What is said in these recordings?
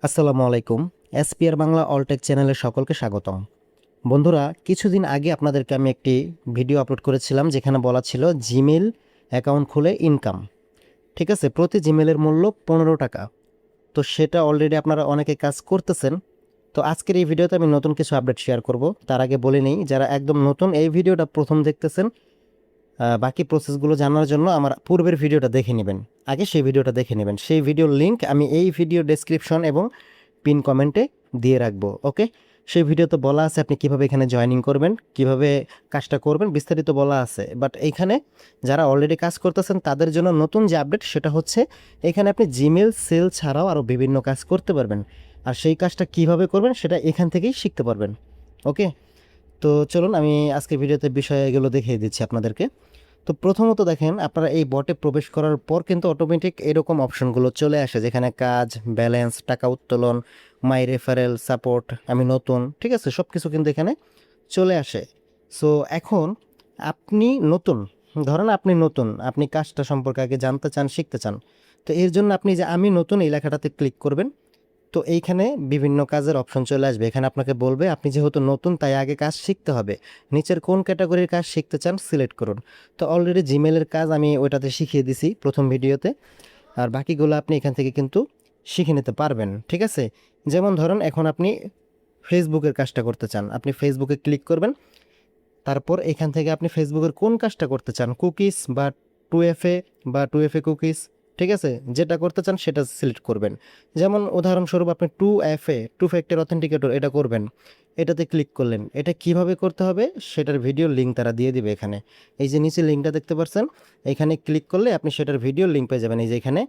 আসসালামু আলাইকুম। এসপিআর বাংলা অলটেক চ্যানেলে সকলকে স্বাগতম। বন্ধুরা, কিছুদিন আগে আপনাদেরকে আমি একটি ভিডিও আপলোড করেছিলাম যেখানে বলা ছিল জিমেইল অ্যাকাউন্ট খুলে ইনকাম। ঠিক আছে, প্রতি জিমেলের মূল্য 15 টাকা। তো সেটা অলরেডি আপনারা অনেকে কাজ করতেছেন। তো আজকের এই ভিডিওতে আমি নতুন কিছু আপডেট শেয়ার করব। তার আগে বলে নেই, যারা একদম নতুন এই ভিডিওটা প্রথম দেখতেছেন, বাকি প্রসেসগুলো জানার জন্য আমার পূর্বের ভিডিওটা দেখে নেবেন। আগে সেই ভিডিওটা দেখে নেবেন। সেই ভিডিওর লিঙ্ক আমি এই ভিডিও ডেসক্রিপশন এবং পিন কমেন্টে দিয়ে রাখবো। ওকে, সেই ভিডিওতে বলা আছে আপনি কিভাবে এখানে জয়েনিং করবেন, কিভাবে কাজটা করবেন, বিস্তারিত বলা আছে। বাট এইখানে যারা অলরেডি কাজ করতেছেন তাদের জন্য নতুন যে আপডেট সেটা হচ্ছে এখানে আপনি জিমেল সেল ছাড়াও আরও বিভিন্ন কাজ করতে পারবেন। আর সেই কাজটা কিভাবে করবেন সেটা এখান থেকেই শিখতে পারবেন। ওকে, তো চলুন আমি আজকে ভিডিওতে বিষয়গুলো দেখিয়ে দিচ্ছি আপনাদেরকে। তো প্রথমত দেখেন, আপনারা এই বটে প্রবেশ করার পর কিন্তু অটোমেটিক এরকম অপশনগুলো চলে আসে, যেখানে কাজ, ব্যালেন্স, টাকা উত্তোলন, মাই রেফারেল, সাপোর্ট, আমি নতুন, ঠিক আছে, সব কিছু কিন্তু এখানে চলে আসে। সো এখন আপনি নতুন, ধরেন আপনি নতুন, আপনি কাজটা সম্পর্কে আগে জানতে চান, শিখতে চান। তো এর জন্য আপনি যে আমি নতুন এই লেখাটাতে ক্লিক করবেন। তো এইখানে বিভিন্ন কাজের অপশন চলে আসবে। এখানে আপনাকে বলবে আপনি যেহেতু নতুন তাই আগে কাজ শিখতে হবে, নিচের কোন ক্যাটাগরির কাজ শিখতে চান সিলেক্ট করুন। তো অলরেডি জিমেলের কাজ আমি ওইটাতে শিখিয়ে দিছি প্রথম ভিডিওতে, আর বাকিগুলো আপনি এখান থেকে কিন্তু শিখে নিতে পারবেন। ঠিক আছে, যেমন ধরুন এখন আপনি ফেসবুকের কাজটা করতে চান, আপনি ফেসবুকে ক্লিক করবেন। তারপর এখান থেকে আপনি ফেসবুকের কোন কাজটা করতে চান, কুকিজ বা 2FA বা 2FA কুকিজ, ঠিক আছে, যেটা করতে চান সেটা সিলেক্ট করবেন। যেমন উদাহরণস্বরূপ আপনি 2FA, 2 ফ্যাক্টর অথেন্টিকেটর, এটা করবেন। এটাতে ক্লিক করলেন। এটা কিভাবে করতে হবে সেটার ভিডিও লিঙ্ক তারা দিয়ে দিবে এখানে। এই যে নিচে লিঙ্কটা দেখতে পাচ্ছেন, এখানে ক্লিক করলে আপনি সেটার ভিডিও লিঙ্ক পেয়ে যাবেন। এই যে এখানে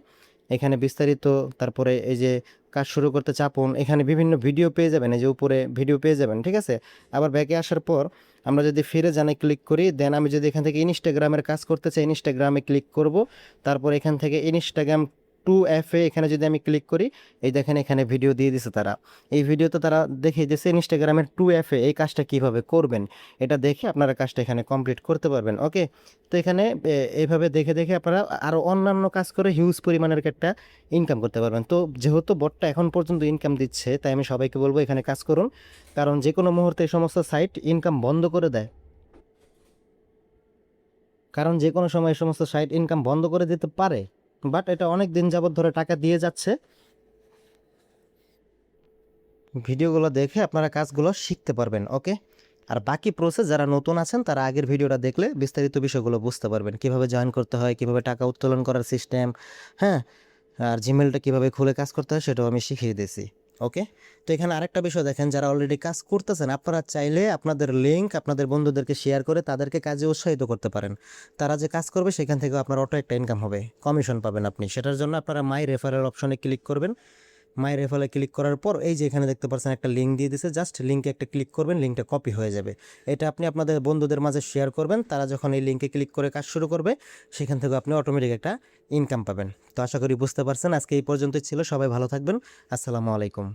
এখানে বিস্তারিত, তারপরে এই যে কাজ শুরু করতে চাপুন, এখানে বিভিন্ন ভিডিও পেয়ে যাবেন। এই যে উপরে ভিডিও পেয়ে যাবেন, ঠিক আছে। আবার ব্যাকে আসার পর আমরা যদি ফিরে জানে ক্লিক করি, দেন আমি যদি এখান থেকে ইনস্টাগ্রামের কাজ করতে চাই, ইনস্টাগ্রামে ক্লিক করব। তারপর এখান থেকে ইনস্টাগ্রাম 2FA এখানে যদি আমি ক্লিক করি, এই দেখেন এখানে ভিডিও দিয়ে দিছে তারা। এই ভিডিওতে তারা দেখিয়ে দিয়েছে ইনস্টাগ্রামের 2FA এই কাজটা কিভাবে করবেন। এটা দেখে আপনারা কাজটা এখানে কমপ্লিট করতে পারবেন। ওকে, তো এখানে এইভাবে দেখে দেখে আপনারা আরও অন্যান্য কাজ করে হিউজ পরিমাণের একটা ইনকাম করতে পারবেন। তো যেহেতু বটটা এখন পর্যন্ত ইনকাম দিচ্ছে, তাই আমি সবাইকে বলবো এখানে কাজ করুন। কারণ যে কোনো মুহূর্তে এই সমস্ত সাইট ইনকাম বন্ধ করে দেয়। কারণ যে কোনো সময় এই সমস্ত সাইট ইনকাম বন্ধ করে দিতে পারে। বাট এটা অনেক দিন যাবত ধরে টাকা দিয়ে যাচ্ছে। ভিডিওগুলো দেখে আপনারা কাজগুলো শিখতে পারবেন। ওকে, আর বাকি প্রসেস যারা নতুন আছেন তারা আগের ভিডিওটা দেখলে বিস্তারিত বিষয়গুলো বুঝতে পারবেন, কিভাবে জয়েন করতে হয়, কিভাবে টাকা উত্তোলন করার সিস্টেম, হ্যাঁ, আর জিমেলটা কিভাবে খুলে কাজ করতে হয় সেটাও আমি শিখিয়ে দিয়েছি। ওকে, তো এখানে আরেকটা বিষয় দেখেন, যারা অলরেডি কাজ করতেছেন আপনারা চাইলে আপনাদের লিঙ্ক আপনাদের বন্ধুদেরকে শেয়ার করে তাদেরকে কাজে উৎসাহিত করতে পারেন। তারা যে কাজ করবে সেখান থেকে আপনার অটো একটা ইনকাম হবে, কমিশন পাবেন আপনি। সেটার জন্য আপনারা মাই রেফারেল অপশনে ক্লিক করবেন। মাই রেফারে ক্লিক করার পর এই যে এখানে দেখতে পাচ্ছেন একটা লিঙ্ক দিয়ে দিয়েছে, জাস্ট লিঙ্কে একটা ক্লিক করবেন, লিঙ্কটা কপি হয়ে যাবে। এটা আপনি আপনাদের বন্ধুদের মাঝে শেয়ার করবেন, তারা যখন এই লিঙ্কে ক্লিক করে কাজ শুরু করবে সেখান থেকে আপনি অটোমেটিক একটা ইনকাম পাবেন। তো আশা করি বুঝতে পারছেন। আজকে এই পর্যন্তই ছিল, সবাই ভালো থাকবেন। আসসালামু আলাইকুম।